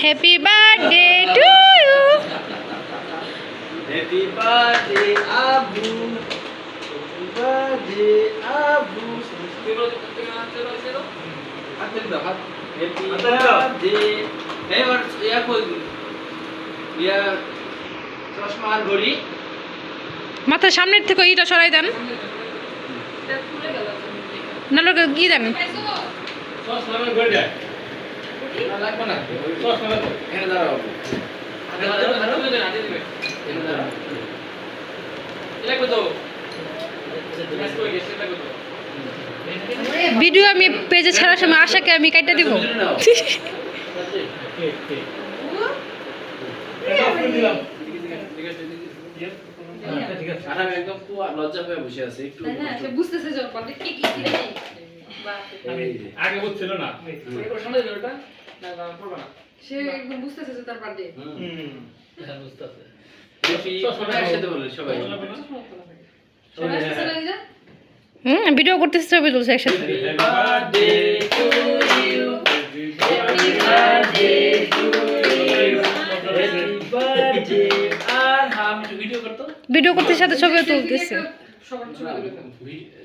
Happy birthday to you. Happy birthday Abu, happy birthday Abu. হাতে দাও, হাত। Happy birthday. এবার ইয়া কই ইয়া চশমা আর ঘড়ি মাথার সামনের থেকে ইটা সরাই দেন, নাহলে কি দেন। চশমা আর ঘড়ি দেয় না, লাগবে না। চশমা লাগবে। এখানে দাঁড়াও। ভিডিও আমি পেজে ছাড়ার সময় আশাকে আমি কাইটা দিব। আর আমি একদম লজ্জা পেয়ে বসে আছি একটু। বুঝতেছে যখন কি কি আগে বুঝছিল না। সে একদম বুঝতেছে যে তার বার্থডে। একসাথে বলে সবাই। ভিডিও করতেছে, ছবি তুলছে একসাথে। Happy birthday to you. Happy birthday to you. Happy birthday. আর আমি ভিডিও করতে ভিডিও করতে সাথে ছবিও তুলতেছে। সবার ছবি তুলে